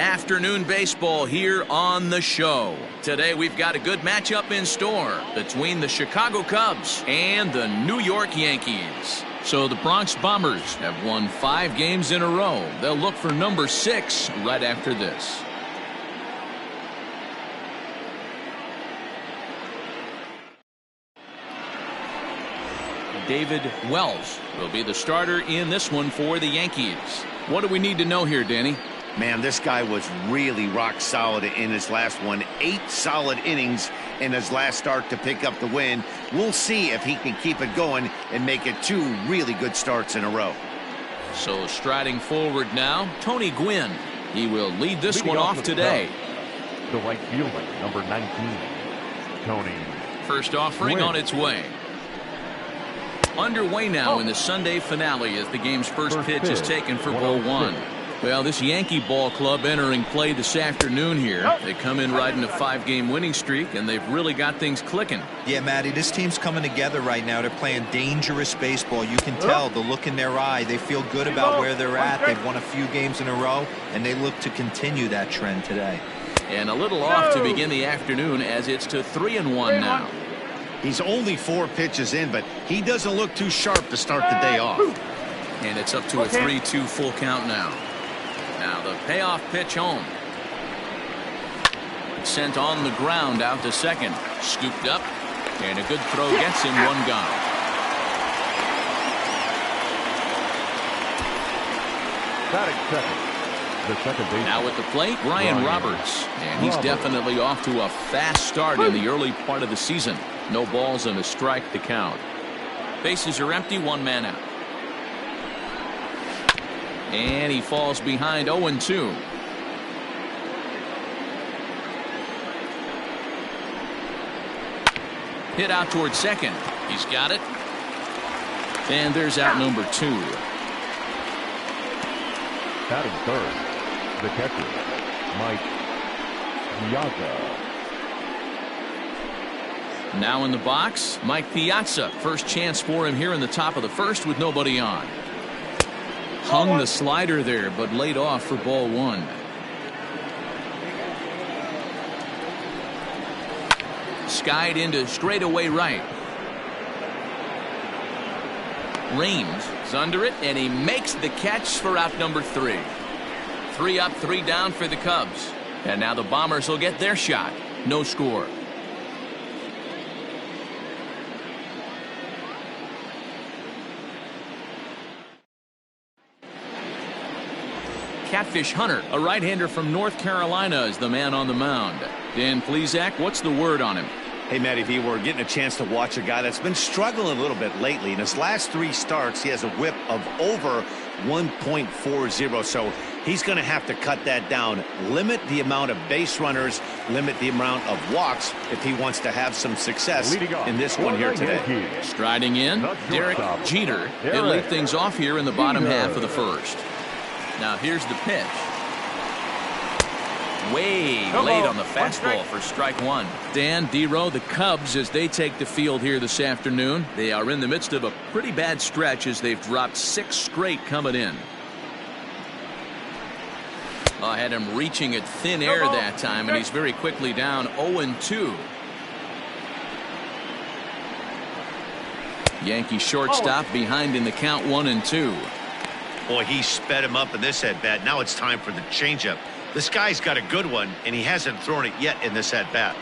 Afternoon baseball here on the show. Today we've got a good matchup in store between the Chicago Cubs and the New York Yankees. So the Bronx Bombers have won 5 games in a row. They'll look for number 6 right after this. David Wells will be the starter in this one for the Yankees. What do we need to know here, Danny? Man, this guy was really rock solid in his last one. 8 solid innings in his last start to pick up the win. We'll see if he can keep it going and make it 2 really good starts in a row. So striding forward now, Tony Gwynn. He will lead this one off today. The right fielder, number 19, Tony. First offering on its way. Underway now in the Sunday finale as the game's first pitch is taken for ball 1. Well, this Yankee ball club entering play this afternoon here. They come in riding a 5-game winning streak, and they've really got things clicking. Yeah, Matty, this team's coming together right now. They're playing dangerous baseball. You can tell the look in their eye. They feel good about where they're at. They've won a few games in a row, and they look to continue that trend today. And a little off to begin the afternoon as it's to 3-1 now. He's only 4 pitches in, but he doesn't look too sharp to start the day off. And it's up to a 3-2 full count now. Now the payoff pitch home. Sent on the ground out to second. Scooped up. And a good throw gets him 1 gone. Now at the plate, Ryan Roberts. And he's definitely off to a fast start in the early part of the season. No balls and a strike to count. Bases are empty, 1 man out. And he falls behind 0-2. Hit out towards second. He's got it. And there's out number 2. Batting third, the catcher, Mike Piazza. Now in the box, Mike Piazza. First chance for him here in the top of the first with nobody on. Hung the slider there, but laid off for ball 1. Skied into straightaway right. Raines is under it, and he makes the catch for out number 3. 3 up, 3 down for the Cubs. And now the Bombers will get their shot. No score. Catfish Hunter, a right-hander from North Carolina, is the man on the mound. Dan Plesac, what's the word on him? Hey, Matty V, we're getting a chance to watch a guy that's been struggling a little bit lately. In his last 3 starts, he has a whip of over 1.40, so he's going to have to cut that down. Limit the amount of base runners, limit the amount of walks if he wants to have some success in this one here today. Striding in, Derek Jeter. He'll lead things off here in the bottom half of the first. Now here's the pitch. Way late on the fastball for strike 1. Dan, D-Row, the Cubs, as they take the field here this afternoon, they are in the midst of a pretty bad stretch as they've dropped 6 straight coming in. I had him reaching at thin air that time, and he's very quickly down 0-2. Yankee shortstop behind in the count 1-2. Boy, he sped him up in this at-bat. Now it's time for the changeup. This guy's got a good one, and he hasn't thrown it yet in this at-bat.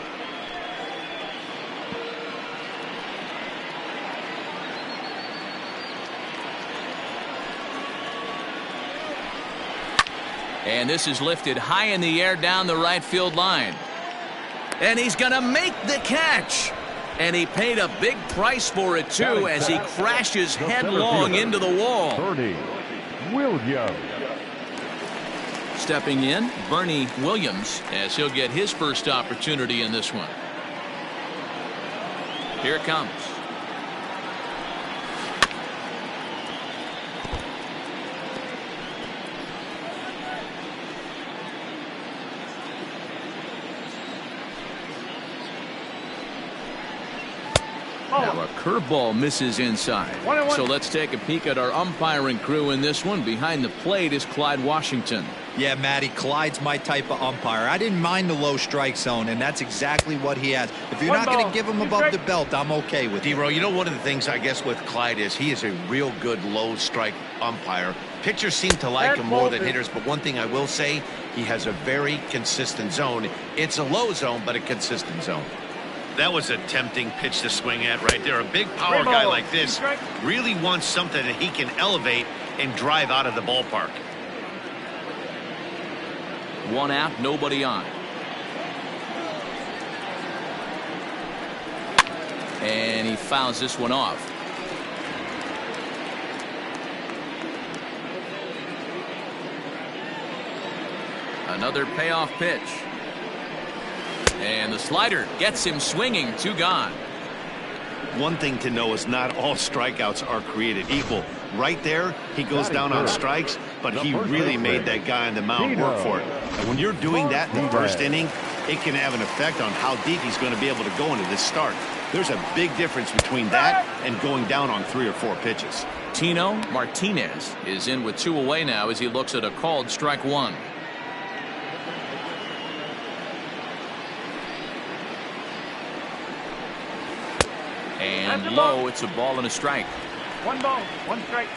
And this is lifted high in the air down the right field line. And he's going to make the catch. And he paid a big price for it, too, as he crashes headlong into the wall. Williams. Stepping in, Bernie Williams, as he'll get his first opportunity in this one. Here it comes. Now a curveball misses inside. So let's take a peek at our umpiring crew in this one. Behind the plate is Clyde Washington. Yeah, Matty, Clyde's my type of umpire. I didn't mind the low strike zone, and that's exactly what he has. If you're not going to give him above the belt, I'm okay with it. D-Row, you know, one of the things I guess with Clyde is he is a real good low strike umpire. Pitchers seem to like him more than hitters, but one thing I will say, he has a very consistent zone. It's a low zone, but a consistent zone. That was a tempting pitch to swing at right there. A big power guy like this really wants something that he can elevate and drive out of the ballpark. One out, nobody on. And he fouls this one off. Another payoff pitch. And the slider gets him swinging. 2 gone. One thing to know is not all strikeouts are created equal. Right there, he goes down on strikes, but he really made that guy on the mound work for it. And when you're doing that in the first inning, it can have an effect on how deep he's going to be able to go into this start. There's a big difference between that and going down on 3 or 4 pitches. Tino Martinez is in with 2 away now as he looks at a called strike 1. And low, it's a ball and a strike. 1 ball, 1 strike.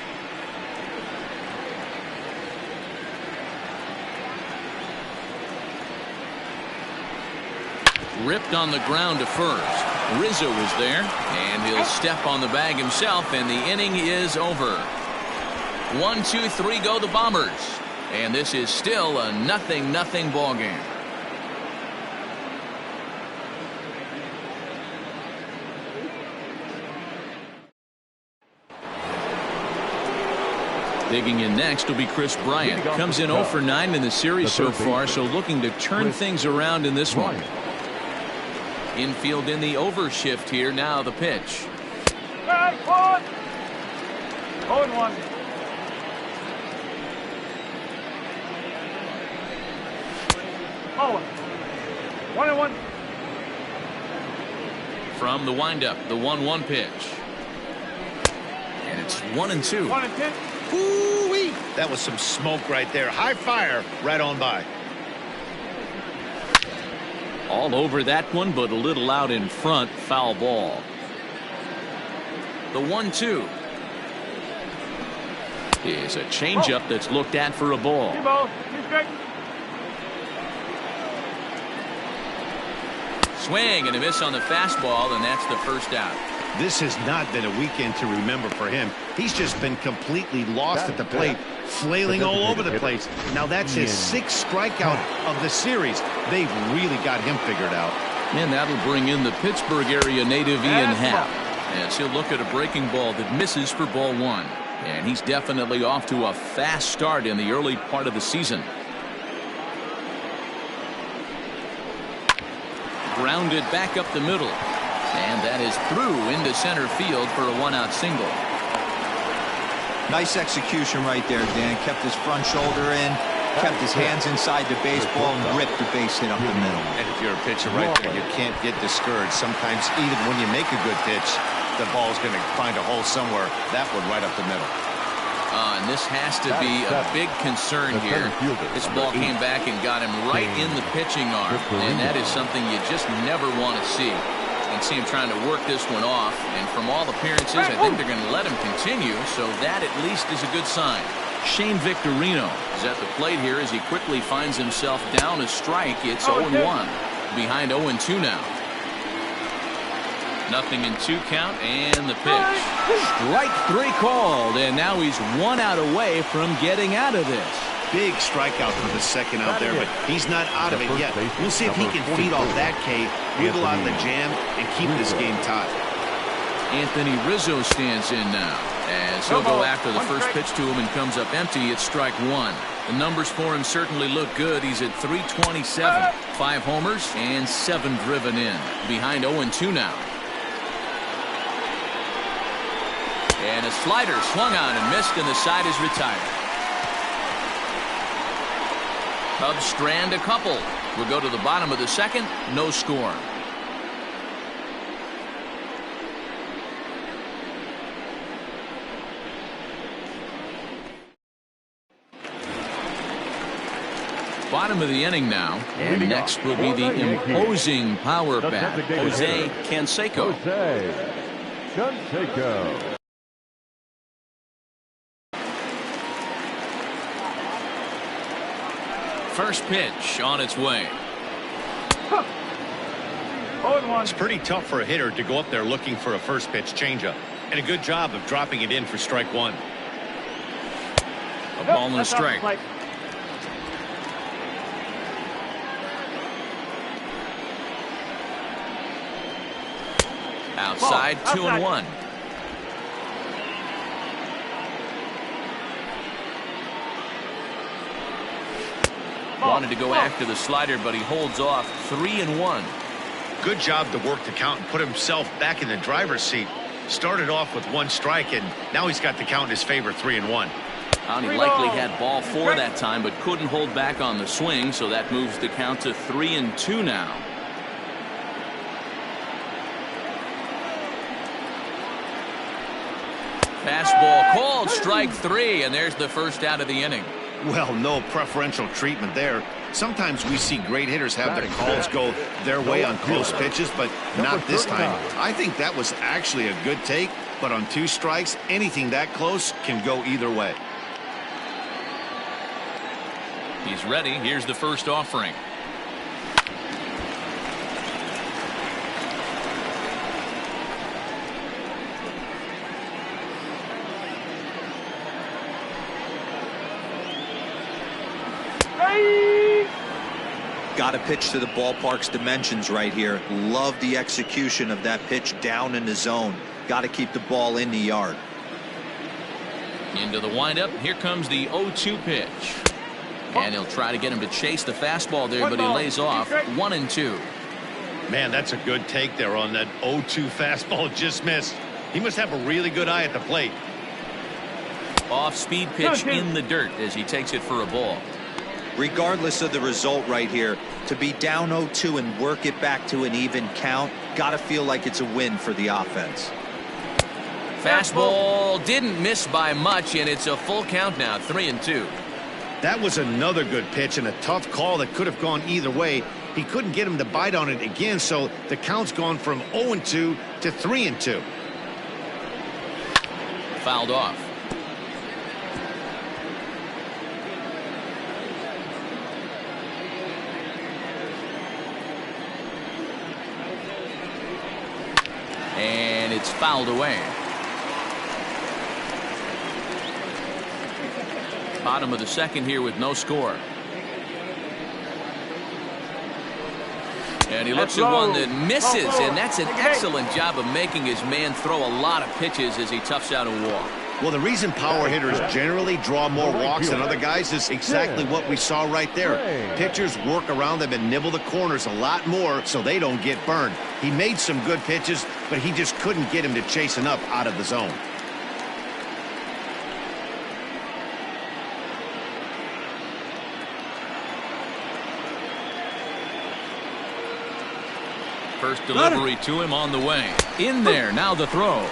Ripped on the ground to first. Rizzo is there, and he'll step on the bag himself, and the inning is over. 1, 2, 3 go the Bombers, and this is still a 0-0 ball game. Digging in next will be Chris Bryant. Comes in 0 for 9 in the series so far, so looking to turn things around in this one. Infield in the overshift here. Now the pitch. 0-1. 1-1. From the windup, the 1-1 pitch. And it's 1-2. 1-10. Ooh-wee. That was some smoke right there. High fire right on by. All over that one, but a little out in front. Foul ball. The 1-2 is a changeup that's looked at for a ball. 2 balls, 2 strikes. Swing and a miss on the fastball, and that's the first out. This has not been a weekend to remember for him. He's just been completely lost at the plate, flailing all over the place. Now that's his 6th strikeout of the series. They've really got him figured out. And that'll bring in the Pittsburgh area native Ian Happ, as he'll look at a breaking ball that misses for ball 1. And he's definitely off to a fast start in the early part of the season. Grounded back up the middle. And that is through into center field for a 1-out single. Nice execution right there, Dan. Kept his front shoulder in, kept his hands inside the baseball, and ripped the base hit up the middle. And if you're a pitcher right there, you can't get discouraged. Sometimes even when you make a good pitch, the ball's going to find a hole somewhere. That one right up the middle. And this has to be a big concern here. This ball came back and got him right in the pitching arm, and that is something you just never want to see. You can see him trying to work this one off, and from all appearances, I think they're going to let him continue, so that at least is a good sign. Shane Victorino is at the plate here as he quickly finds himself down a strike. It's 0-1. Behind 0-2 now. 0-2 count, and the pitch. Strike 3 called, and now he's 1 out away from getting out of this. Big strikeout for the second out there, but he's not out of it yet. We'll see if he can feed off that K, wiggle out of the jam, and keep this game tied. Anthony Rizzo stands in now, as he'll go after the first pitch to him and comes up empty. It's strike 1. The numbers for him certainly look good. He's at 327, 5 homers, and 7 driven in. Behind 0-2 now. And a slider swung on and missed, and the side is retired. Cubs strand a couple. We'll go to the bottom of the second. No score. Bottom of the inning now. And next will be the imposing power bat, Jose Canseco. Jose Canseco. First pitch on its way. It's pretty tough for a hitter to go up there looking for a first pitch changeup. And a good job of dropping it in for strike one. A ball and a strike. Outside, 2-1. Wanted to go after the slider, but he holds off. 3-1. Good job to work the count and put himself back in the driver's seat. Started off with one strike, and now he's got the count in his favor, 3-1. And he likely had ball 4 that time, but couldn't hold back on the swing, so that moves the count to 3-2 now. Fastball called, strike 3, and there's the first out of the inning. Well, no preferential treatment there. Sometimes we see great hitters have their calls go their way on close pitches, but not this time. I think that was actually a good take, but on 2 strikes, anything that close can go either way. He's ready. Here's the first offering. Got to pitch to the ballpark's dimensions right here. Love the execution of that pitch down in the zone. Got to keep the ball in the yard. Into the windup. Here comes the 0-2 pitch. And he'll try to get him to chase the fastball there, but he lays off. 1-2. Man, that's a good take there on that 0-2 fastball. Just missed. He must have a really good eye at the plate. Off-speed pitch in the dirt as he takes it for a ball. Regardless of the result right here, to be down 0-2 and work it back to an even count, got to feel like it's a win for the offense. Fastball didn't miss by much, and it's a full count now, 3-2. That was another good pitch and a tough call that could have gone either way. He couldn't get him to bite on it again, so the count's gone from 0-2 to 3-2. Fouled off. And it's fouled away. Bottom of the second here with no score. And he looks at one that misses, and that's an excellent job of making his man throw a lot of pitches as he toughs out a walk. Well, the reason power hitters generally draw more walks than other guys is exactly what we saw right there. Pitchers work around them and nibble the corners a lot more so they don't get burned. He made some good pitches, but he just couldn't get him to chase enough out of the zone. First delivery to him on the way. In there, now the throw.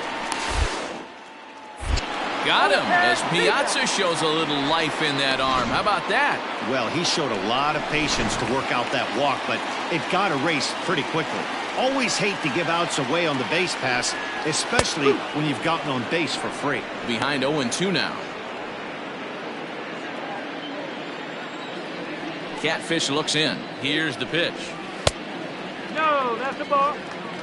Got him as Piazza shows a little life in that arm. How about that? Well, he showed a lot of patience to work out that walk, but it got erased pretty quickly. Always hate to give outs away on the base pass, especially when you've gotten on base for free. Behind 0-2 now. Catfish looks in. Here's the pitch. No, that's the ball.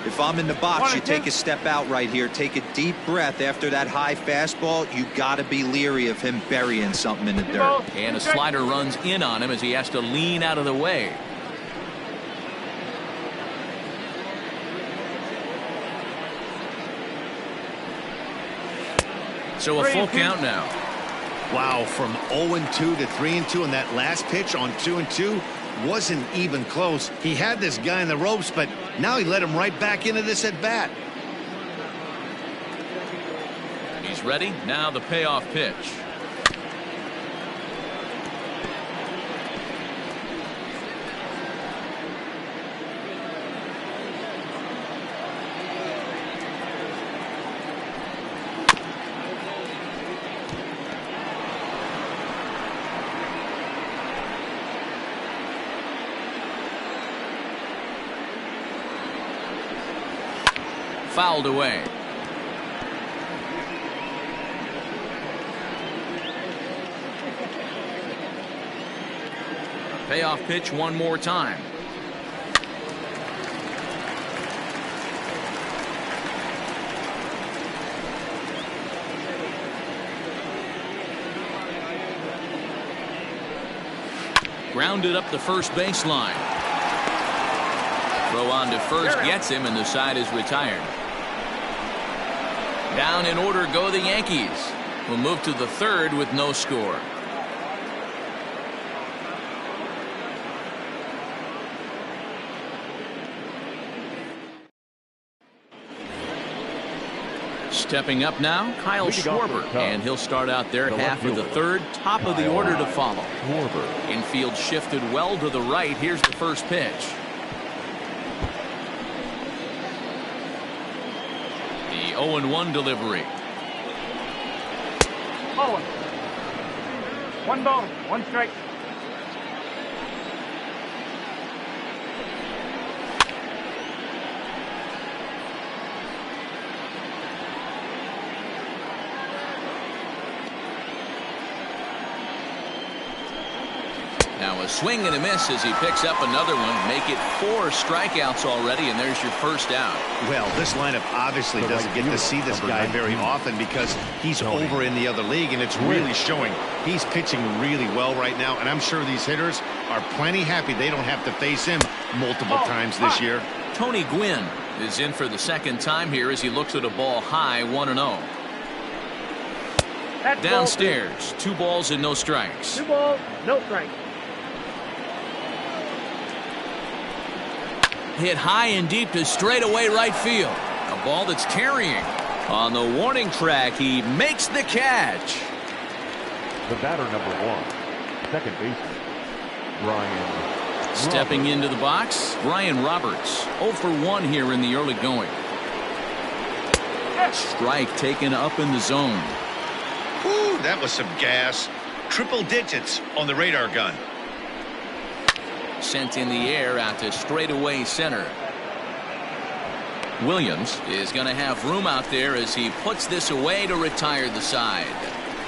If I'm in the box, you take a step out right here. Take a deep breath after that high fastball. You got to be leery of him burying something in the dirt. And a slider runs in on him as he has to lean out of the way. So a full count now. Wow, from 0-2 to 3-2 in that last pitch on 2-2 wasn't even close. He had this guy in the ropes, but now he let him right back into this at bat. He's ready. Now the payoff pitch. fouled away. A payoff pitch one more time. Grounded up the first baseline. Throw on to first gets him, and the side is retired. Down in order go the Yankees. Will move to the third with no score. Stepping up now, Kyle Schwarber, and he'll start out there half of the third, top of the order to follow. Infield shifted well to the right. Here's the first pitch. The 0-1 delivery. Oh, 1 ball, 1 strike. Now a swing and a miss as he picks up another one. Make it 4 strikeouts already, and there's your first out. Well, this lineup obviously doesn't get to see this guy very often because he's over in the other league, and it's really showing. He's pitching really well right now, and I'm sure these hitters are plenty happy they don't have to face him multiple times this year. Tony Gwynn is in for the second time here as he looks at a ball high, 1-0. Downstairs, 2 balls and no strikes. 2 balls, no strikes. Hit high and deep to straightaway right field. A ball that's carrying. On the warning track, he makes the catch. The batter, number 1, second baseman, Brian. Stepping into the box, Brian Roberts. 0 for 1 here in the early going. Strike taken up in the zone. Whew, that was some gas. Triple digits on the radar gun. Sent in the air out to straightaway center. Williams is going to have room out there as he puts this away to retire the side.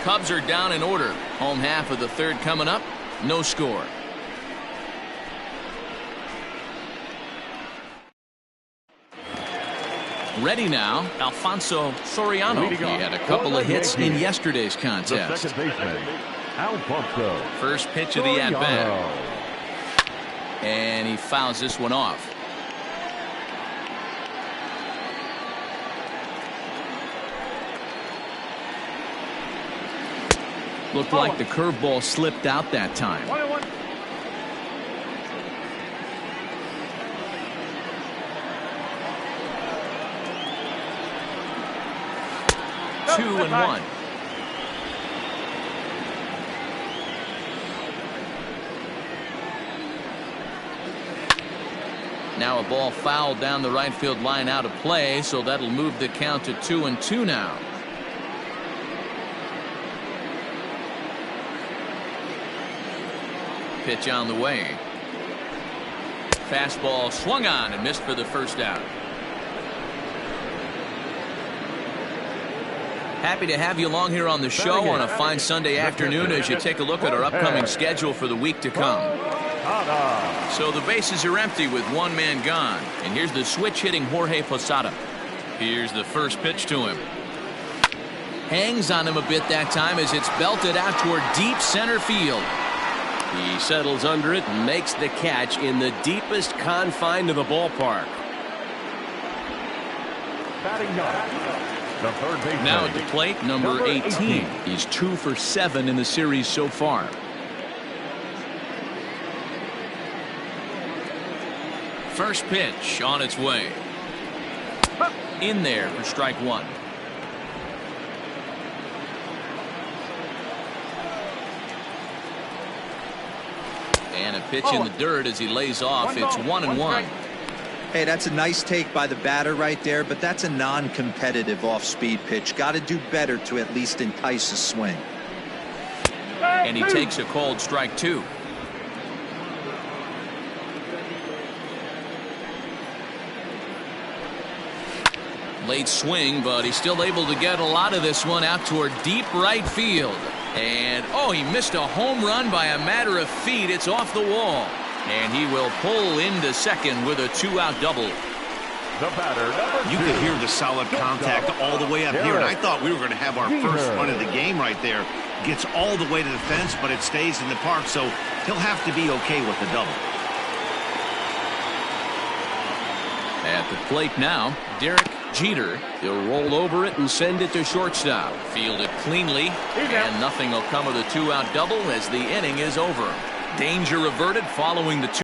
Cubs are down in order. Home half of the third coming up. No score. Ready now, Alfonso Soriano. He had a couple of hits in yesterday's contest. The second baseman, Alfonso. First pitch of the at-bat. And he fouls this one off. Looked like the curveball slipped out that time. 1-1. Two and 1. Now a ball fouled down the right field line out of play, so that'll move the count to 2-2 now. Pitch on the way. Fastball swung on and missed for the first out. Happy to have you along here on the show on a fine Sunday afternoon as you take a look at our upcoming schedule for the week to come. So the bases are empty with 1 man gone. And here's the switch hitting Jorge Posada. Here's the first pitch to him. Hangs on him a bit that time as it's belted out toward deep center field. He settles under it and makes the catch in the deepest confine of the ballpark. Batting ninth, the third baseman. Now at the plate, number 18. He's 2 for 7 in the series so far. First pitch on its way. In there for strike 1. And a pitch in the dirt as he lays off. It's 1-1. Hey, that's a nice take by the batter right there, but that's a non-competitive off-speed pitch. Got to do better to at least entice a swing. And he takes a called strike 2. Late swing, but he's still able to get a lot of this one out toward deep right field. And, oh, he missed a home run by a matter of feet. It's off the wall. And he will pull into second with a 2-out double. The batter, you could hear the solid contact all the way up here, and I thought we were going to have our first run of the game right there. Gets all the way to the fence, but it stays in the park, so he'll have to be okay with the double. At the plate now, Derek Jeter. He'll roll over it and send it to shortstop. Fielded cleanly, and nothing will come of the 2-out double as the inning is over. Danger averted following the 2.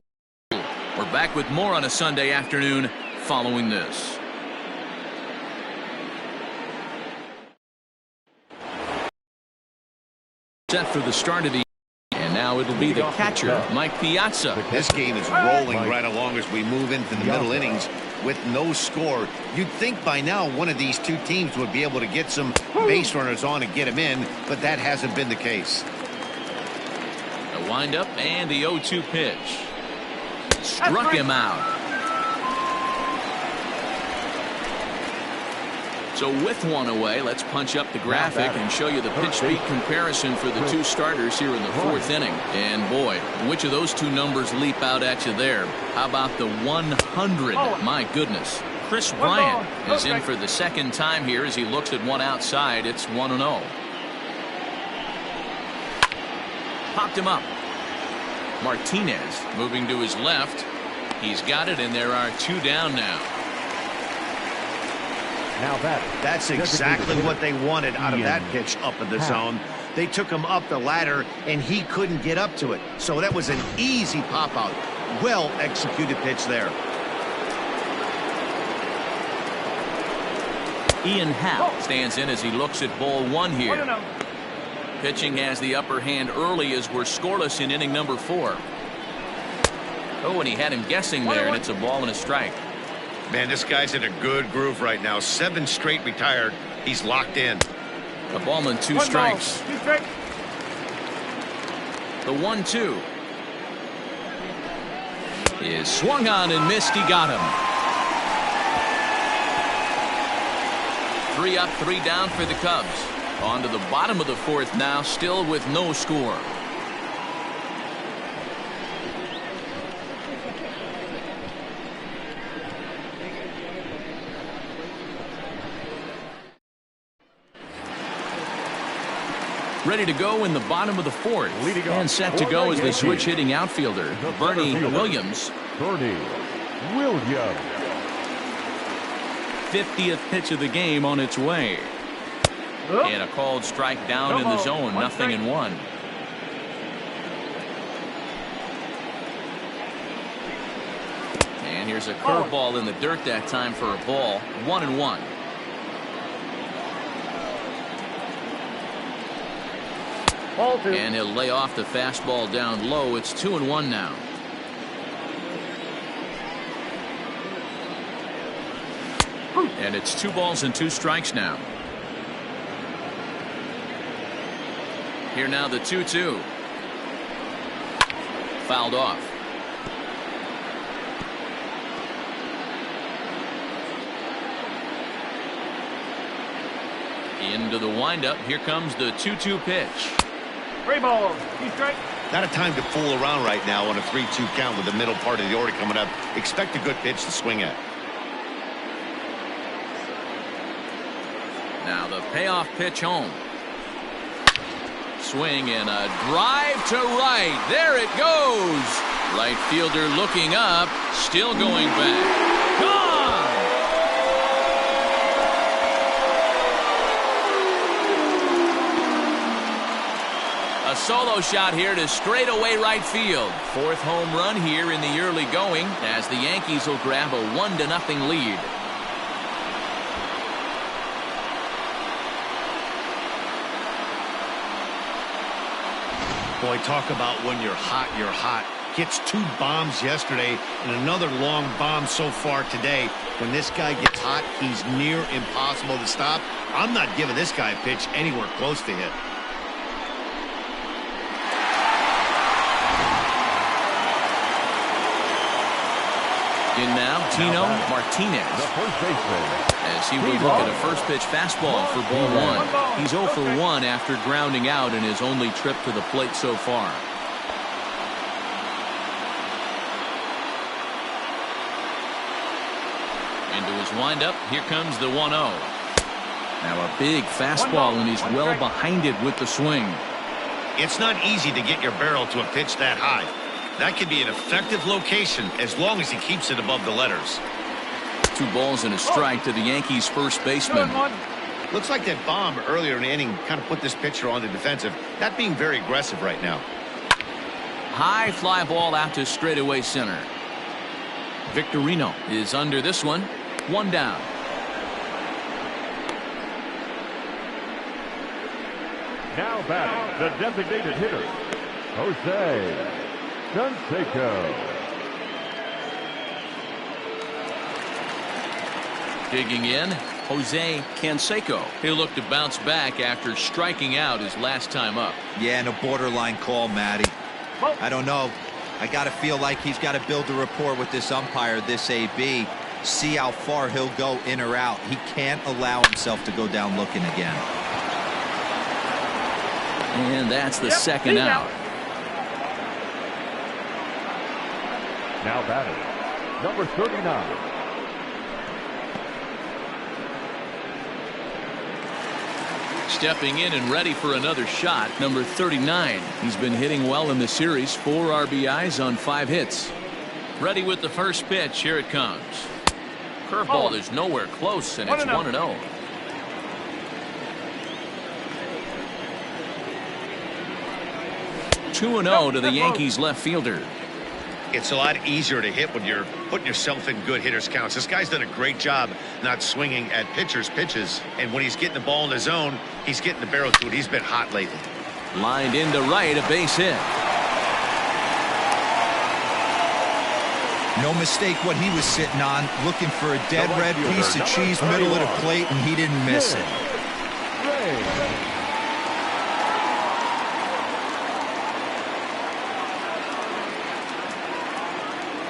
We're back with more on a Sunday afternoon following this. Set for the start of the and now it'll be the catcher, Mike Piazza. This game is rolling right along as we move into the middle innings with no score. You'd think by now one of these two teams would be able to get some base runners on and get them in, but that hasn't been the case. A windup and the 0-2 pitch. Struck him out. So with one away, let's punch up the graphic and show you the pitch speed comparison for the two starters here in the 4th inning. And boy, which of those two numbers leap out at you there? How about the 100? My goodness. Chris Bryant is in for the second time here as he looks at one outside. It's 1-0. Popped him up. Martinez moving to his left. He's got it, and there are 2 down now. Now that's exactly what they wanted out of that pitch up in the zone. They took him up the ladder, and he couldn't get up to it. So that was an easy pop-out. Well-executed pitch there. Ian Happ stands in as he looks at ball 1 here. Pitching has the upper hand early as we're scoreless in inning number 4. Oh, and he had him guessing there, and it's a ball and a strike. Man, this guy's in a good groove right now. 7 straight retired. He's locked in. A ball and 2 strikes. The 1-2 is swung on and missed. He got him. 3 up, 3 down for the Cubs. On to the bottom of the 4th now, still with no score. Ready to go in the bottom of the 4th. And set to go is the switch-hitting outfielder, Bernie Williams. 50th pitch of the game on its way. And a called strike down in the zone, 0-1. And here's a curveball in the dirt that time for a ball, 1-1. And he'll lay off the fastball down low. It's 2-1 now. And it's 2 balls and 2 strikes now. Here now the 2-2. Fouled off. Into the windup. Here comes the 2-2 pitch. 3 balls, 2 strikes. Not a time to fool around right now on a 3-2 count with the middle part of the order coming up. Expect a good pitch to swing at. Now the payoff pitch home. Swing and a drive to right. There it goes. Right fielder looking up. Still going back. Gone. A solo shot here to straightaway right field. 4th home run here in the early going as the Yankees will grab a 1-0 lead. Boy, talk about when you're hot, you're hot. Gets 2 bombs yesterday and another long bomb so far today. When this guy gets hot, he's near impossible to stop. I'm not giving this guy a pitch anywhere close to hit. In now, Martino Martinez. The first baseman. As he will look at a first pitch fastball for ball one. He's 0 for 1 after grounding out in his only trip to the plate so far. Into his windup, here comes the 1-0. Now a big fastball, and he's well behind it with the swing. It's not easy to get your barrel to a pitch that high. That could be an effective location as long as he keeps it above the letters. 2 balls and a strike to the Yankees first baseman. Looks like that bomb earlier in the inning kind of put this pitcher on the defensive. Not being very aggressive right now. High fly ball out to straightaway center. Victorino is under this one. 1 down. Now batting, the designated hitter, Jose Canseco. Digging in, Jose Canseco. He'll look to bounce back after striking out his last time up. Yeah, and a borderline call, Matty. I don't know. I got to feel like he's got to build a rapport with this umpire, this AB. See how far he'll go in or out. He can't allow himself to go down looking again. And that's the second out. Now batting, number 39. Stepping in and ready for another shot, number 39. He's been hitting well in the series. 4 RBIs on 5 hits. Ready with the first pitch. Here it comes. Curveball is nowhere close, and it's 1-0. Two and 0 to the Yankees left fielder. It's a lot easier to hit when you're putting yourself in good hitters counts. This guy's done a great job not swinging at pitchers' pitches. And when he's getting the ball in the zone, he's getting the barrel to it. He's been hot lately. Lined into right, a base hit. No mistake what he was sitting on, looking for a dead red piece of cheese middle of the plate, and he didn't miss it.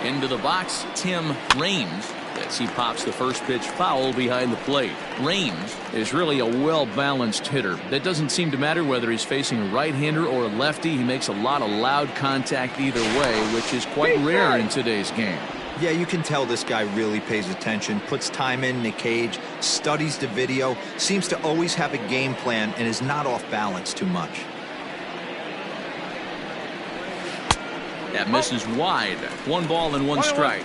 Into the box, Tim Raines, as he pops the first pitch foul behind the plate. Raines is really a well-balanced hitter. That doesn't seem to matter whether he's facing a right-hander or a lefty. He makes a lot of loud contact either way, which is quite rare in today's game. Yeah, you can tell this guy really pays attention, puts time in the cage, studies the video, seems to always have a game plan, and is not off balance too much. That misses wide. 1 ball and 1 strike.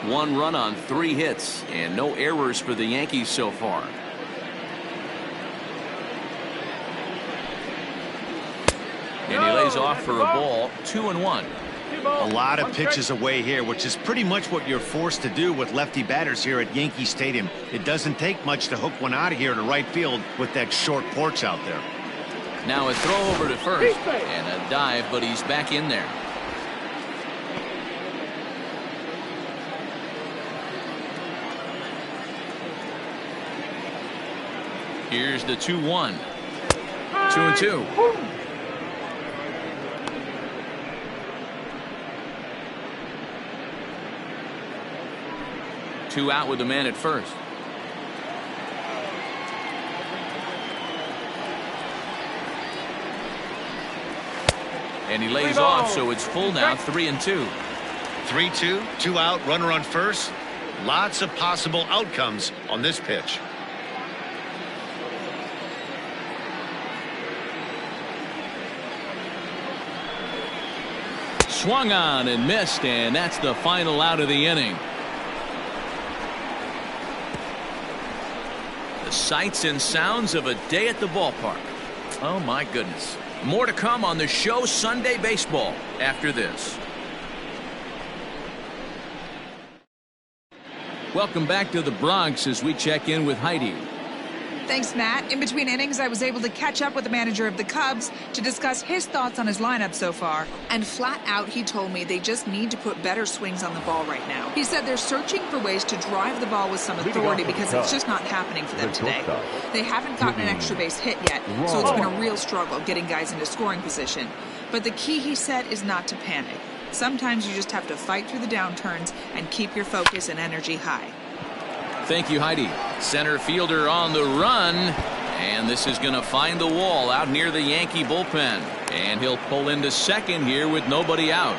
One run on 3 hits and no errors for the Yankees so far. And he lays off for a ball. 2-1. A lot of pitches away here, which is pretty much what you're forced to do with lefty batters here at Yankee Stadium. It doesn't take much to hook one out of here to right field with that short porch out there. Now a throw over to first and a dive, but he's back in there. Here's the 2-1. 2-2. 2 out with the man at first. And he lays off, so it's full now. 3-2. 3-2, 2 out, runner on first. Lots of possible outcomes on this pitch. Swung on and missed, and that's the final out of the inning. Sights and sounds of a day at the ballpark. Oh my goodness. More to come on the show Sunday Baseball after this. Welcome back to the Bronx as we check in with Heidi. Thanks, Matt. In between innings, I was able to catch up with the manager of the Cubs to discuss his thoughts on his lineup so far. And flat out, he told me they just need to put better swings on the ball right now. He said they're searching for ways to drive the ball with some authority because it's just not happening for them today. They haven't gotten an extra base hit yet, so it's been a real struggle getting guys into scoring position. But the key, he said, is not to panic. Sometimes you just have to fight through the downturns and keep your focus and energy high. Thank you, Heidi. Center fielder on the run. And this is going to find the wall out near the Yankee bullpen. And he'll pull into second here with nobody out.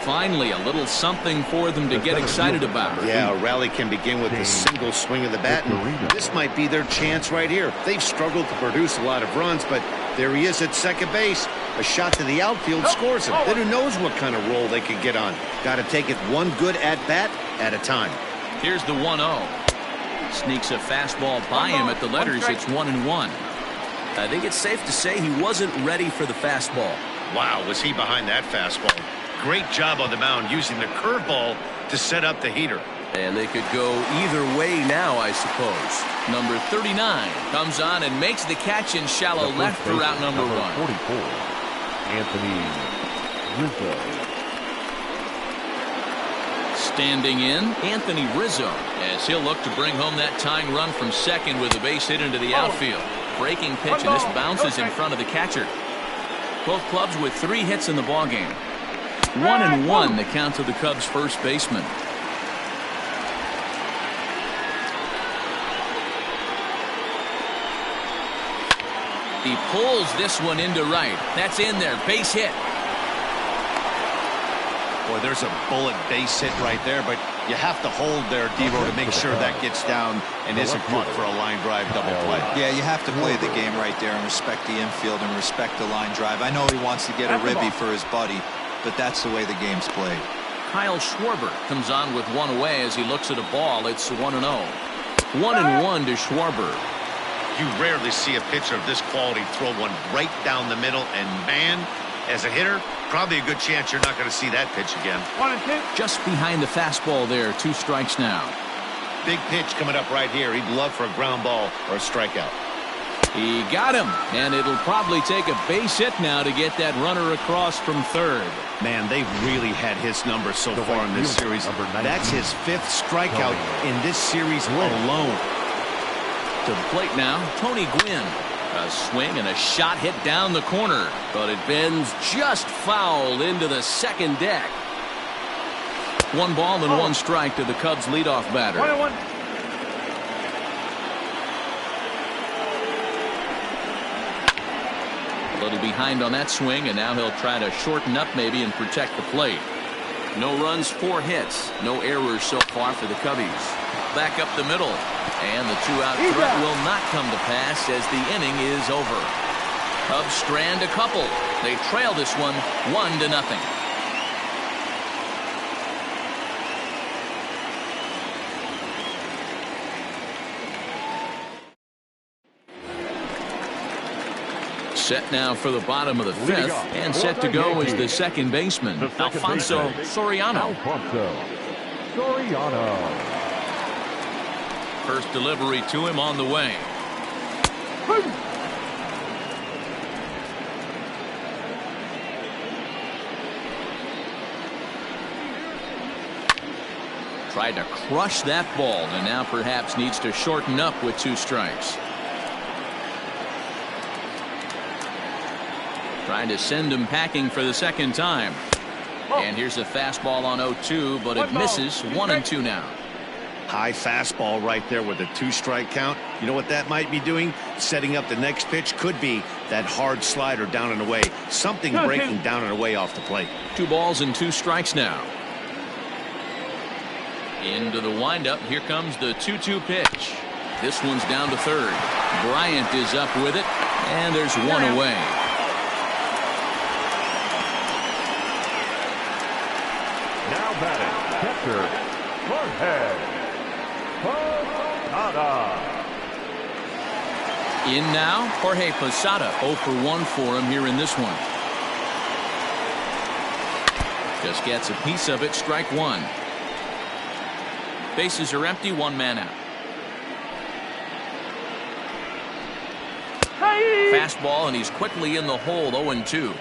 Finally, a little something for them to get excited about. Yeah, a rally can begin with a single swing of the bat. And this might be their chance right here. They've struggled to produce a lot of runs, but there he is at second base. A shot to the outfield scores him. Then who knows what kind of roll they could get on. Got to take it one good at-bat at a time. Here's the 1-0. Sneaks a fastball by him at the letters. It's 1-1. I think it's safe to say he wasn't ready for the fastball. Wow, was he behind that fastball. Great job on the mound using the curveball to set up the heater. And they could go either way now, I suppose. Number 39 comes on and makes the catch in shallow left for out number 1. 44, Anthony Rizzo. Standing in, Anthony Rizzo, as he'll look to bring home that tying run from second with a base hit into the outfield. Breaking pitch, and this bounces in front of the catcher. Both clubs with 3 hits in the ballgame. 1-1 the count to the Cubs' first baseman. He pulls this one into right. That's in there. Base hit. Boy, there's a bullet base hit right there, but you have to hold there, Devo, to make sure that gets down and isn't caught for a line drive double play. Yeah, you have to play the game right there and respect the infield and respect the line drive. I know he wants to get a ribby for his buddy, but that's the way the game's played. Kyle Schwarber comes on with one away as he looks at a ball. It's 1-0. 1-1 to Schwarber. You rarely see a pitcher of this quality throw one right down the middle, and man, as a hitter, probably a good chance you're not going to see that pitch again. 1-2. Just behind the fastball there. 2 strikes now. Big pitch coming up right here. He'd love for a ground ball or a strikeout. He got him, and it'll probably take a base hit now to get that runner across from third. Man, they've really had his number so far in this series. That's his 5th strikeout in this series alone. To the plate now, Tony Gwynn. A swing and a shot hit down the corner, but it bends just foul into the second deck. 1 ball and 1 strike to the Cubs leadoff batter. 1-1. A little behind on that swing, and now he'll try to shorten up maybe and protect the plate. No runs, 4 hits, no errors so far for the Cubbies. Back up the middle, and the 2-out threat will not come to pass as the inning is over. Cubs strand a couple. They trail this one 1-0. Set now for the bottom of the 5th, and set to go is the second baseman, Alfonso Soriano. First delivery to him on the way. Tried to crush that ball, and now perhaps needs to shorten up with 2 strikes. Trying to send him packing for the second time. And here's a fastball on 0-2, but it misses. 1-2 now. High fastball right there with a 2-strike count. You know what that might be doing? Setting up the next pitch. Could be that hard slider down and away. Something breaking down and away off the plate. 2 balls and 2 strikes now. Into the windup. Here comes the 2-2 pitch. This one's down to third. Bryant is up with it, and there's 1 away. Now batting, catcher, Jorge Posada. In now, Jorge Posada. 0 for 1 for him here in this one. Just gets a piece of it. Strike 1. Bases are empty. 1 man out. fastball, and he's quickly in the hole, 0-2.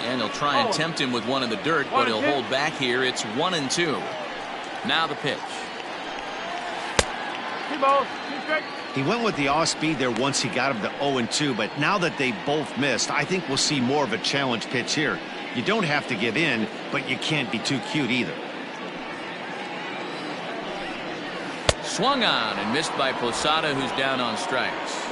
And he'll try and tempt him with one in the dirt, but he'll hold back here. It's 1-2. Now the pitch. He went with the off-speed there once he got him to 0-2, but now that they both missed, I think we'll see more of a challenge pitch here. You don't have to give in, but you can't be too cute either. Swung on and missed by Posada, who's down on strikes.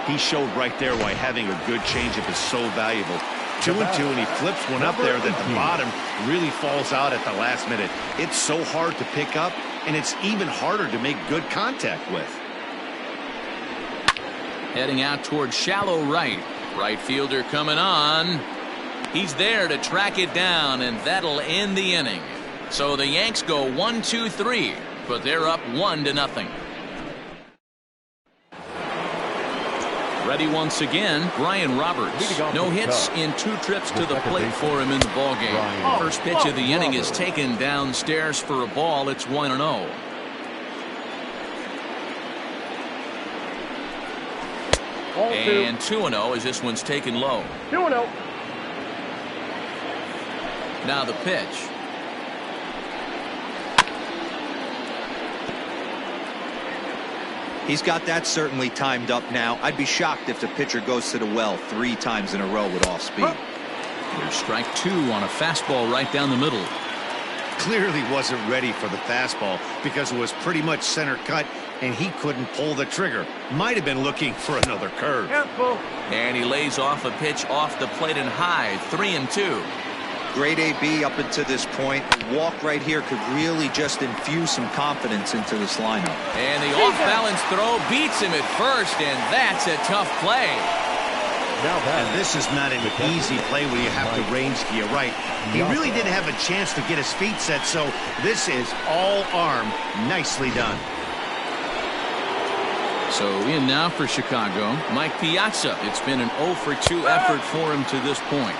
He showed right there why having a good changeup is so valuable. 2-2, and he flips one up there that the bottom really falls out at the last minute. It's so hard to pick up, and it's even harder to make good contact with. Heading out towards shallow right. Right fielder coming on. He's there to track it down, and that'll end the inning. So the Yanks go 1-2-3, but they're up 1-0. Ready once again, Brian Roberts. No hits in 2 trips to the plate for him in the ballgame. First pitch of the inning is taken downstairs for a ball. It's 1-0. And 2-0 as this one's taken low. 2-0. Now the pitch. He's got that certainly timed up now. I'd be shocked if the pitcher goes to the well 3 times in a row with off speed. There's strike 2 on a fastball right down the middle. Clearly wasn't ready for the fastball because it was pretty much center cut, and he couldn't pull the trigger. Might have been looking for another curve. And he lays off a pitch off the plate and high. 3-2. Great AB up until this point. A walk right here could really just infuse some confidence into this lineup. And the off-balance throw beats him at first, and that's a tough play. And this is not an easy play when you have to range to your right. He really didn't have a chance to get his feet set, so this is all arm. Nicely done. So in now for Chicago, Mike Piazza. It's been an 0-for-2 effort for him to this point.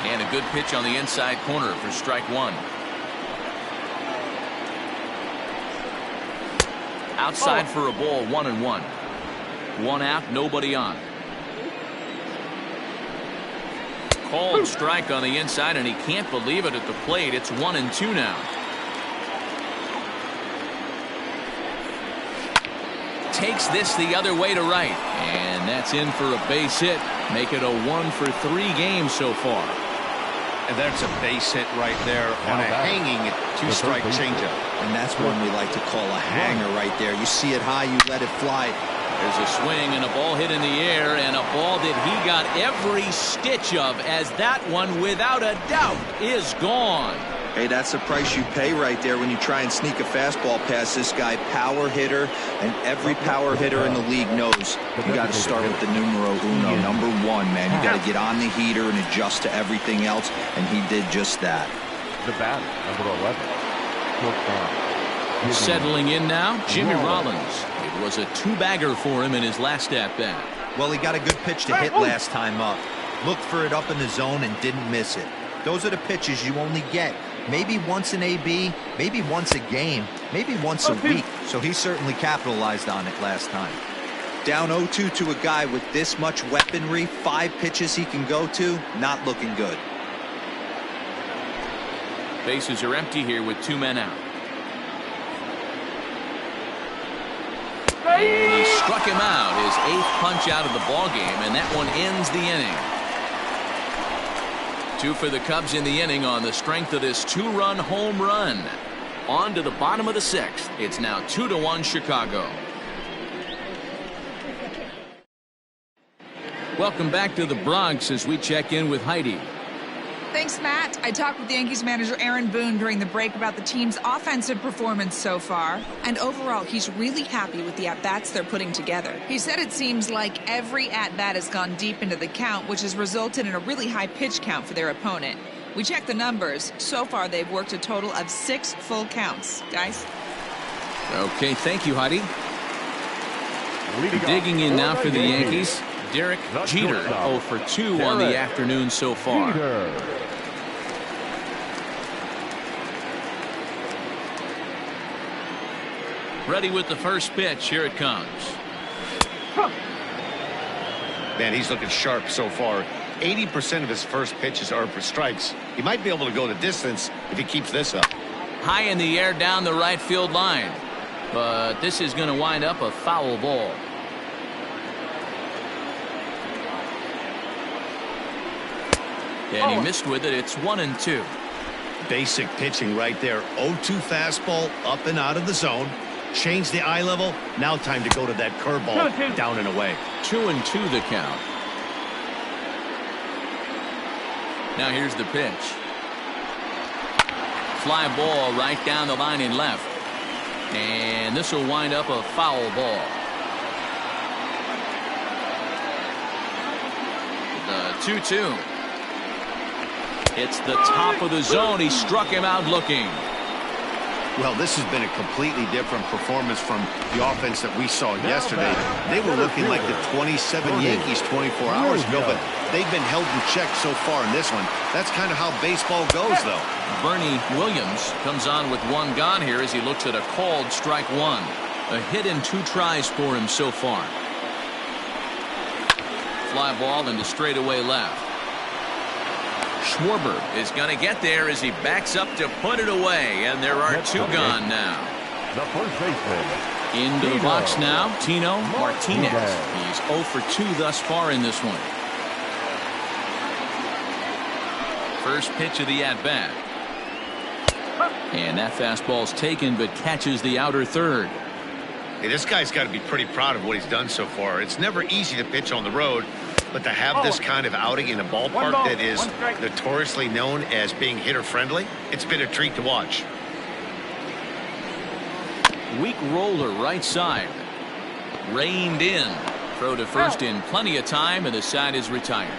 And a good pitch on the inside corner for strike 1. Outside for a ball, 1-1. 1 out, nobody on. Called strike on the inside, and he can't believe it at the plate. It's 1-2 now. Takes this the other way to right, and that's in for a base hit. Make it a 1-for-3 game so far. And that's a base hit right there on a hanging 2-strike changeup. And that's one we like to call a hanger right there. You see it high, you let it fly. There's a swing and a ball hit in the air, and a ball that he got every stitch of, as that one, without a doubt, is gone. Hey, that's the price you pay right there when you try and sneak a fastball past this guy. Power hitter, and every power hitter in the league knows you got to start with the numero uno, number 1, man. You got to get on the heater and adjust to everything else, and he did just that. The batter, number 11. Settling in now, Jimmy Rollins. It was a 2-bagger for him in his last at-bat. Well, he got a good pitch to hit last time up. Looked for it up in the zone and didn't miss it. Those are the pitches you only get maybe once in AB, maybe once a game, maybe once a week. So he certainly capitalized on it last time. Down 0-2 to a guy with this much weaponry, 5 pitches he can go to, not looking good. Bases are empty here with 2 men out. And he struck him out, his 8th punch out of the ballgame, and that one ends the inning. 2 for the Cubs in the inning on the strength of this 2-run home run. On to the bottom of the 6th. It's now 2-1 Chicago. Welcome back to the Bronx as we check in with Heidi. Thanks, Matt. I talked with Yankees manager Aaron Boone during the break about the team's offensive performance so far. And overall, he's really happy with the at-bats they're putting together. He said it seems like every at-bat has gone deep into the count, which has resulted in a really high pitch count for their opponent. We checked the numbers. So far, they've worked a total of 6 full counts. Guys? Okay, thank you, Heidi. Digging in now for the Yankees, Derek Jeter, 0-for-2 on the afternoon so far. Ready with the first pitch. Here it comes. Man, he's looking sharp so far. 80% of his first pitches are for strikes. He might be able to go the distance if he keeps this up. High in the air down the right field line. But this is going to wind up a foul ball. And he missed with it. It's 1-2. Basic pitching right there. 0-2 fastball up and out of the zone. Change the eye level. Now time to go to that curveball down and away. 2-2 the count. Now here's the pitch. Fly ball right down the line in left. And this will wind up a foul ball. The 2-2. It's the top of the zone. He struck him out looking. Well, this has been a completely different performance from the offense that we saw yesterday. They were looking like the 27 Yankees 24 hours ago, but they've been held in check so far in this one. That's kind of how baseball goes, though. Bernie Williams comes on with one gone here as he looks at a called strike one. A hit in 2 tries for him so far. Fly ball into straightaway left. Schwarber is going to get there as he backs up to put it away, and there are 2 gone now. The first baseman. Into the box now, Tino Martinez. He's 0 for 2 thus far in this one. First pitch of the at-bat. And that fastball's taken but catches the outer third. Hey, this guy's got to be pretty proud of what he's done so far. It's never easy to pitch on the road, but to have this kind of outing in a ballpark that is notoriously known as being hitter-friendly, it's been a treat to watch. Weak roller right side. Reined in. Throw to first in plenty of time, and the side is retired.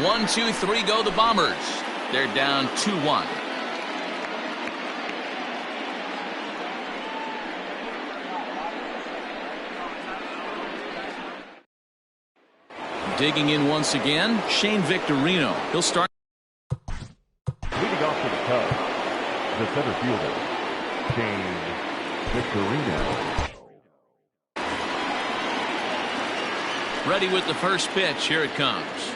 1, 2, 3 go the Bombers. They're down 2-1. Digging in once again, Shane Victorino. He'll start. Leading off to the Cubs, the center fielder, Shane Victorino. Ready with the first pitch. Here it comes.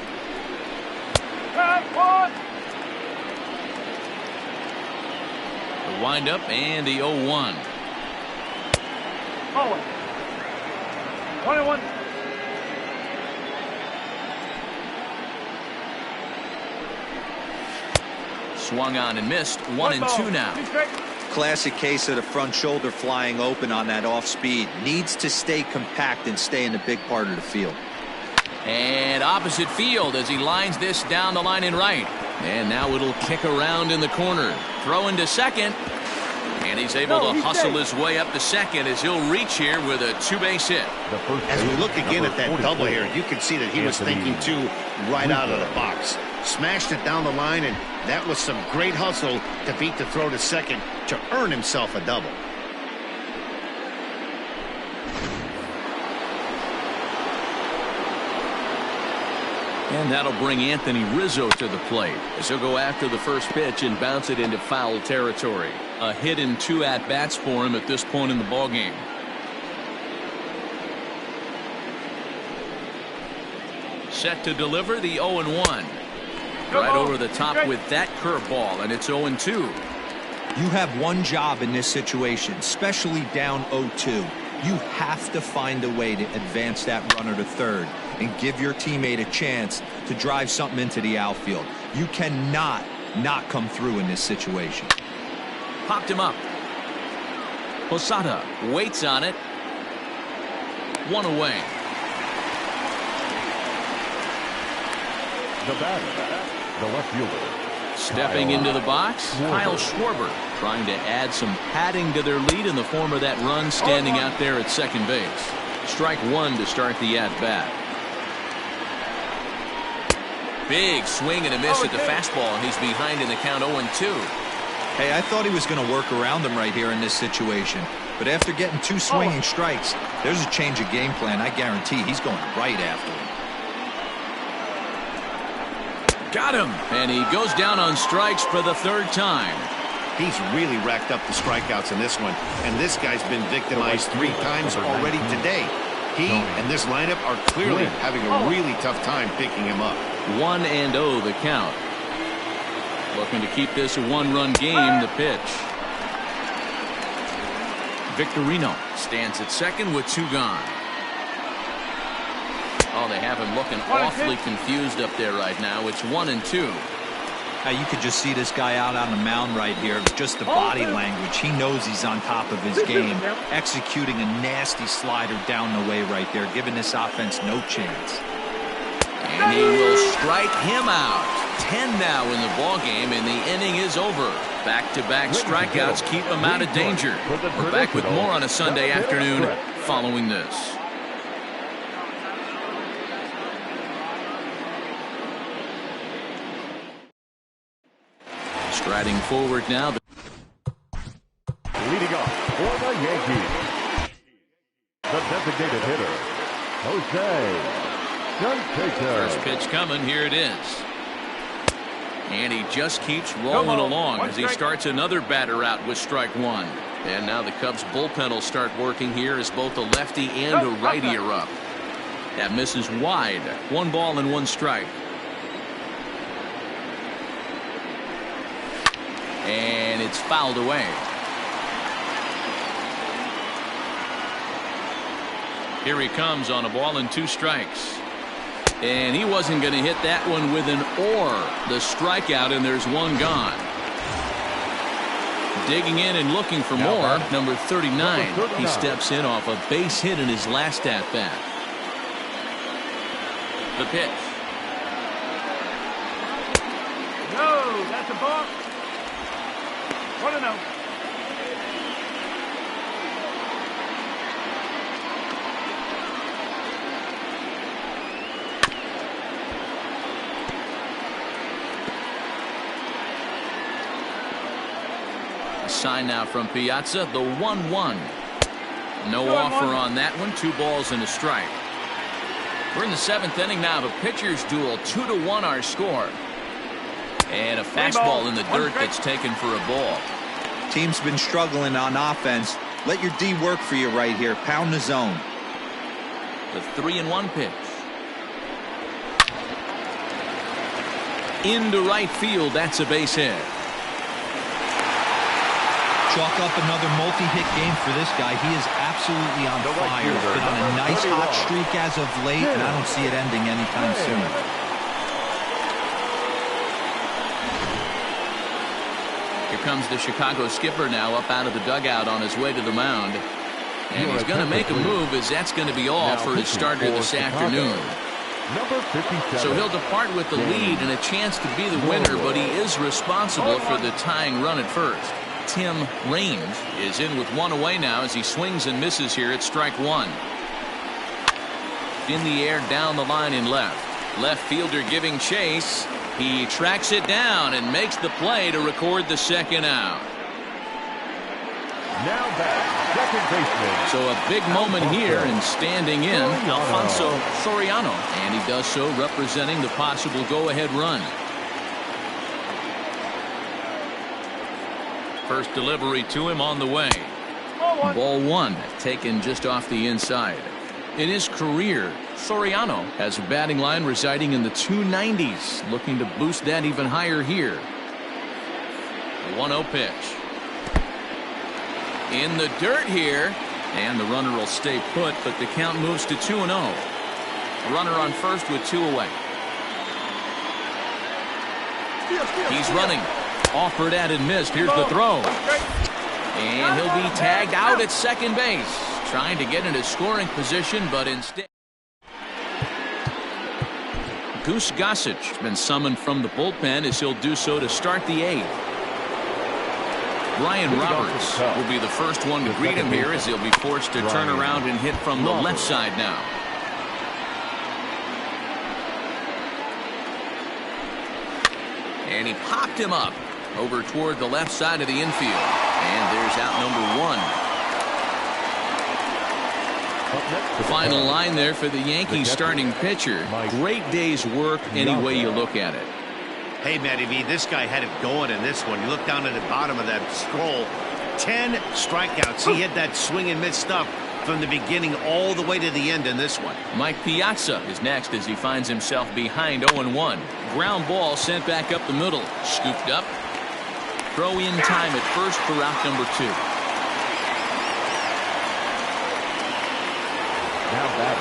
The windup and the 0-1. 1-1. Swung on and missed. 1-2 now. Classic case of the front shoulder flying open on that off speed. Needs to stay compact and stay in the big part of the field. And opposite field as he lines this down the line in right. And now it'll kick around in the corner. Throw into second. And he's able to hustle his way up to second as he'll reach here with a 2-base hit. As we look again at that double here, you can see that he was thinking too right out of the box. Smashed it down the line, and that was some great hustle to beat the throw to second to earn himself a double. And that'll bring Anthony Rizzo to the plate as he'll go after the first pitch and bounce it into foul territory. A hit in 2 at-bats for him at this point in the ballgame. Set to deliver the 0-1. Right over the top with that curveball, and it's 0-2. You have one job in this situation, especially down 0-2. You have to find a way to advance that runner to third and give your teammate a chance to drive something into the outfield. You cannot not come through in this situation. Popped him up. Posada waits on it. 1 away. The batter, the left fielder. Stepping into the box, Kyle Schwarber trying to add some padding to their lead in the form of that run standing out there at second base. Strike 1 to start the at-bat. Big swing and a miss at the fastball, and he's behind in the count 0-2. Hey, I thought he was going to work around him right here in this situation. But after getting 2 swinging strikes, there's a change of game plan. I guarantee he's going right after him. Got him, and he goes down on strikes for the 3rd time. He's really racked up the strikeouts in this one, and this guy's been victimized 3 times already today. He and this lineup are clearly having a really tough time picking him up. 1-0 the count. Looking to keep this a 1-run game. The pitch. Victorino stands at second with 2 gone. Oh, they have him looking awfully confused up there right now. It's 1-2. You could just see this guy out on the mound right here. Just the body language. He knows he's on top of his game. Executing a nasty slider down the way right there, giving this offense no chance. And he will strike him out. 10 now in the ball game, and the inning is over. Back-to-back strikeouts keep him out of danger. We're back with more on a Sunday afternoon following this. Striding forward now. Leading off for the Yankees, the designated hitter, First pitch coming. Here it is. And he just keeps rolling along as he starts another batter out with strike 1. And now the Cubs bullpen will start working here as both a lefty and a righty are up. That misses wide. 1 ball and 1 strike. And it's fouled away. Here he comes on a ball and 2 strikes. And he wasn't going to hit that one with an or. The strikeout, and there's 1 gone. Digging in and looking for more, number 39. He steps in off a base hit in his last at-bat. The pitch. No, that's a ball. 1-0. Sign now from Piazza, the 1-1. No offer on that one. 2 balls and a strike. We're in the 7th inning now of a pitcher's duel. 2-1 our score. And a fastball in the dirt that's taken for a ball. Team's been struggling on offense. Let your D work for you right here. Pound the zone. The 3-1 pitch. Into right field. That's a base hit. Chalk up another multi-hit game for this guy. He is absolutely on fire. He's been on a nice hot streak as of late, and I don't see it ending anytime soon. Here comes the Chicago skipper now up out of the dugout on his way to the mound. And he's going to make a move, as that's going to be all for his starter this afternoon. So he'll depart with the lead and a chance to be the winner, but he is responsible for the tying run at first. Tim Raines is in with 1 away now as he swings and misses here at strike 1. In the air down the line in left. Left fielder giving chase. He tracks it down and makes the play to record the 2nd out. Now back, second baseman. So a big moment here, and standing in, Alfonso Soriano. And he does so representing the possible go-ahead run. First delivery to him on the way. Ball 1 taken just off the inside. In his career, Soriano has a batting line residing in the 290s, looking to boost that even higher here. The 1-0 pitch. In the dirt here, and the runner will stay put, but the count moves to 2-0. A runner on first with 2 away. He's running. Offered at and missed. Here's the throw. And he'll be tagged out at second base. Trying to get into scoring position, but instead. Goose Gossage has been summoned from the bullpen as he'll do so to start the 8th. Brian Roberts will be the first one to greet him here as he'll be forced to turn around and hit from the left side now. And he popped him up over toward the left side of the infield. And there's out number 1. The final line there for the Yankees starting pitcher. Great day's work any way you look at it. Hey, Matty V, this guy had it going in this one. You look down at the bottom of that scroll. 10 strikeouts. He had that swing and miss stuff from the beginning all the way to the end in this one. Mike Piazza is next as he finds himself behind 0-1. Ground ball sent back up the middle. Scooped up. Throw in time at first for out number 2.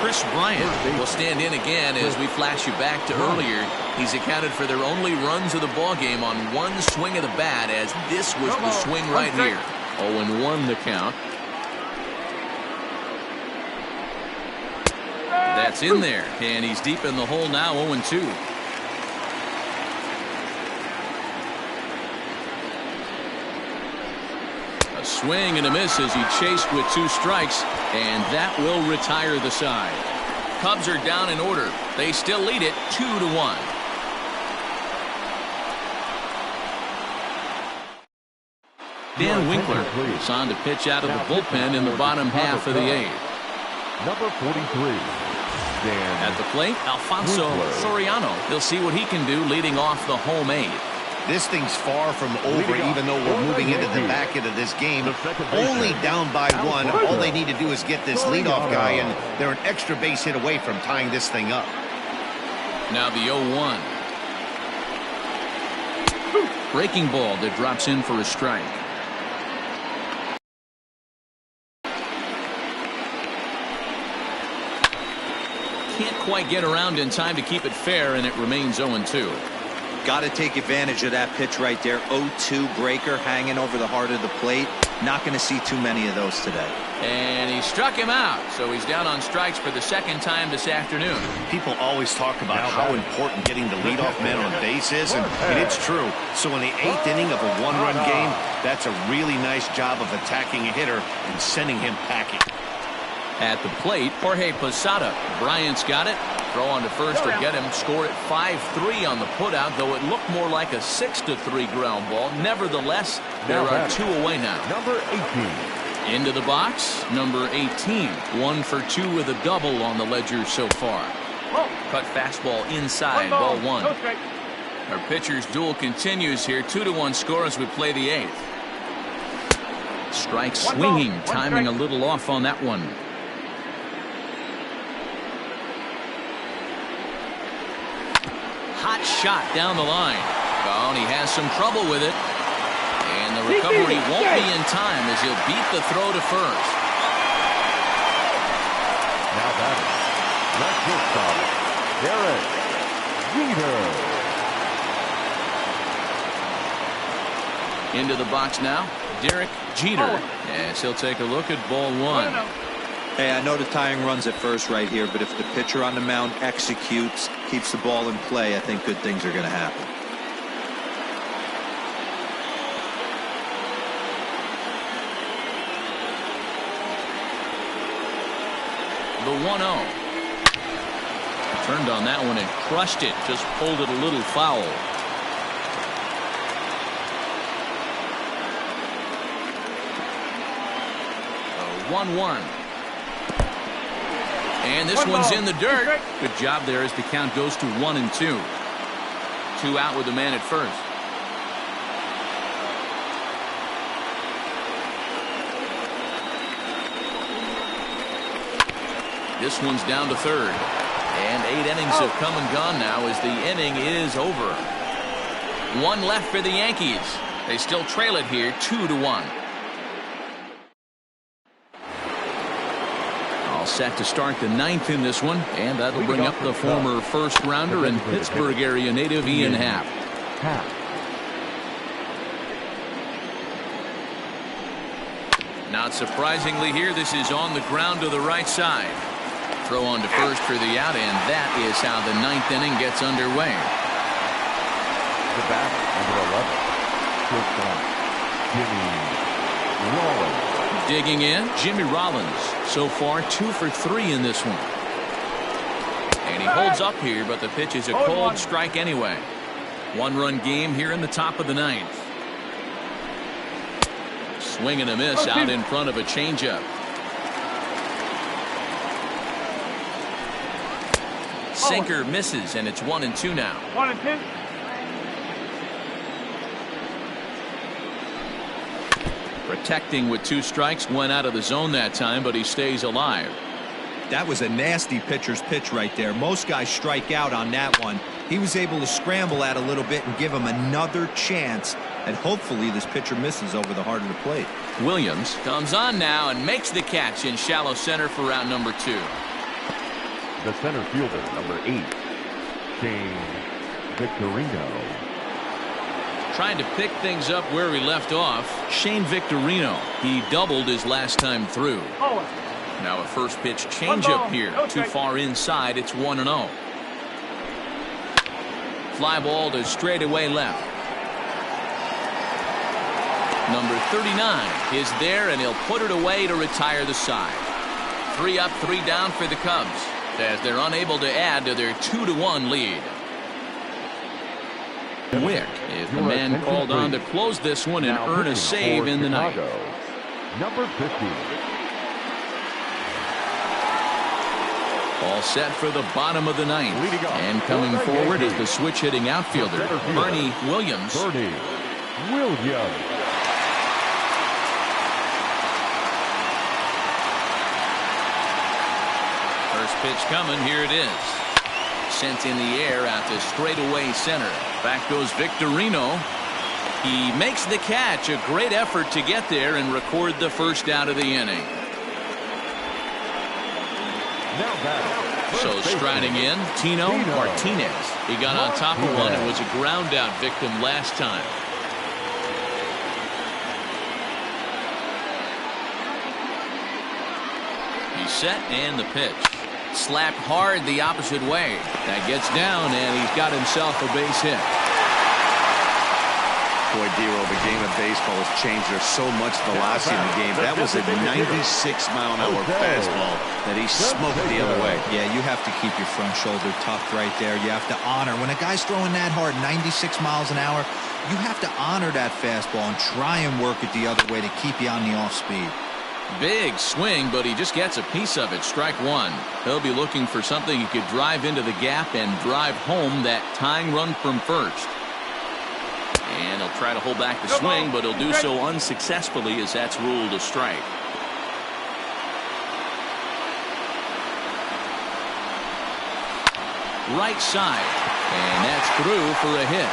Chris Bryant will stand in again as we flash you back to earlier. He's accounted for their only runs of the ball game on one swing of the bat, as this was the swing right here. 0-1 the count. That's in there, and he's deep in the hole now. 0-2. A swing and a miss as he chased with 2 strikes, and that will retire the side. Cubs are down in order. They still lead it 2-1. Dan Winkler is on to pitch out of the bullpen in the bottom half of the 8th. Number 43. At the plate, Alfonso Soriano. He'll see what he can do leading off the home 8th. This thing's far from over, even though we're moving into the back end of this game. Only down by 1. All they need to do is get this leadoff guy, and they're an extra base hit away from tying this thing up. Now the 0-1. Breaking ball that drops in for a strike. Can't quite get around in time to keep it fair, and it remains 0-2. Got to take advantage of that pitch right there. 0-2 breaker hanging over the heart of the plate. Not going to see too many of those today. And he struck him out, so he's down on strikes for the second time this afternoon. People always talk about how important getting the leadoff man on base is, and it's true. So in the 8th inning of a 1-run game, that's a really nice job of attacking a hitter and sending him packing. At the plate, Jorge Posada. Bryant's got it. Throw on to first will get him. Score at 5-3 on the putout, though it looked more like a 6-3 ground ball. Nevertheless, there are 2 away now. Number 18. Into the box, number 18. 1 for 2 with a double on the ledger so far. Cut fastball inside, ball 1. Our pitcher's duel continues here. 2-1 score as we play the 8th. Strike swinging, timing a little off on that one. Hot shot down the line. Oh, and he has some trouble with it. And the recovery won't be in time as he'll beat the throw to first. Now batting, left shortstop, Derek Jeter. Into the box now, Derek Jeter. Yes, he'll take a look at ball 1. Hey, I know the tying runs at first right here, but if the pitcher on the mound executes, keeps the ball in play, I think good things are going to happen. The 1-0. Turned on that one and crushed it. Just pulled it a little foul. The 1-1. And this one's in the dirt. Good job there as the count goes to 1-2. 2 out with the man at first. This one's down to third. And 8 innings have come and gone now as the inning is over. 1 left for the Yankees. They still trail it here 2-1. Set to start the 9th in this one, and that'll bring up the former first rounder and Pittsburgh area native Ian Happ. Not surprisingly here, this is on the ground to the right side. Throw on to first for the out, and that is how the 9th inning gets underway. The batter, number 11, shortstop, Jimmy Rollins. Digging in, Jimmy Rollins. So far 2 for 3 in this one. And he holds up here, but the pitch is a cold strike anyway. 1-run game here in the top of the 9th. Swing and a miss out in front of a changeup. Sinker misses, and it's 1-2 now. 1-2. protecting with 2 strikes. Went out of the zone that time, but he stays alive. That was a nasty pitcher's pitch right there. Most guys strike out on that one. He was able to scramble out a little bit and give him another chance, and hopefully this pitcher misses over the heart of the plate. Williams comes on now and makes the catch in shallow center for round number 2. The center fielder, number 8, Shane Victorino. Trying to pick things up where he left off. Shane Victorino. He doubled his last time through. Now a first pitch changeup here. Too far inside. It's 1-0. Fly ball to straightaway left. Number 39 is there, and he'll put it away to retire the side. 3 up, 3 down for the Cubs as they're unable to add to their 2-1 lead. Wick is the man called on to close this one and earn a save in the ninth. Number 50. All set for the bottom of the ninth. And coming forward is the switch-hitting outfielder, Bernie Williams. Bernie Williams. First pitch coming. Here it is. Sent in the air out to straightaway center. Back goes Victorino. He makes the catch. A great effort to get there and record the first out of the inning. So striding in, Tino Martinez. He got on top of one and was a ground out victim last time. He's set and the pitch. Slapped hard the opposite way. That gets down and he's got himself a base hit. Boy, Dero, the game of baseball has changed. There's so much velocity in the game. That was a 96-mile-an-hour fastball that he smoked the other way. Yeah, you have to keep your front shoulder tucked right there. You have to honor. When a guy's throwing that hard, 96 miles an hour, you have to honor that fastball and try and work it the other way to keep you on the off speed. Big swing, but he just gets a piece of it. Strike 1. He'll be looking for something he could drive into the gap and drive home that tying run from first. And he'll try to hold back the swing, but he'll do so unsuccessfully as that's ruled a strike. Right side, and that's through for a hit.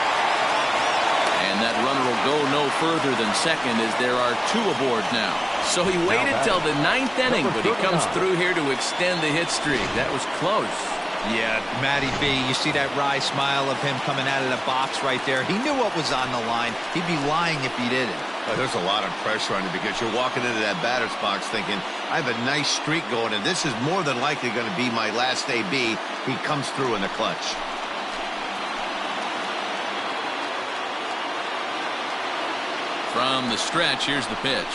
And that runner will go no further than second as there are 2 aboard now. So he waited till the 9th inning, but he comes through here to extend the hit streak. That was close. Yeah, Matty B, you see that wry smile of him coming out of the box right there. He knew what was on the line. He'd be lying if he didn't. There's a lot of pressure on you because you're walking into that batter's box thinking, I have a nice streak going, and this is more than likely going to be my last AB. He comes through in the clutch. From the stretch, here's the pitch.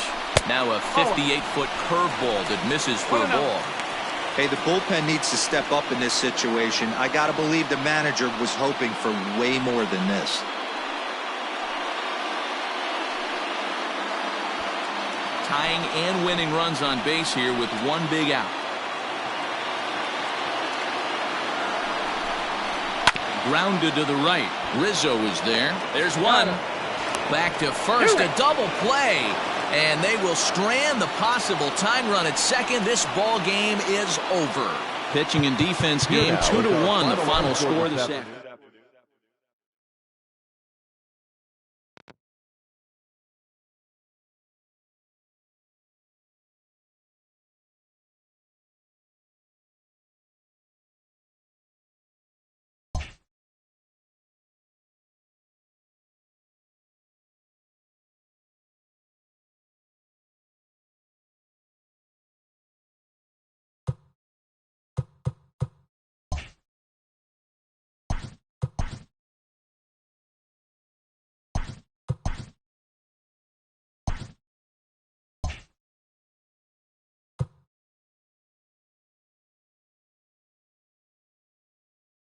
Now a 58-foot curveball that misses for a ball. Hey, the bullpen needs to step up in this situation. I got to believe the manager was hoping for way more than this. Tying and winning runs on base here with 1 big out. Grounded to the right. Rizzo is there. There's one. Back to first. A double play. And they will strand the possible tying run at second. This ball game is over. Pitching and defense game 2-1, the final score this afternoon.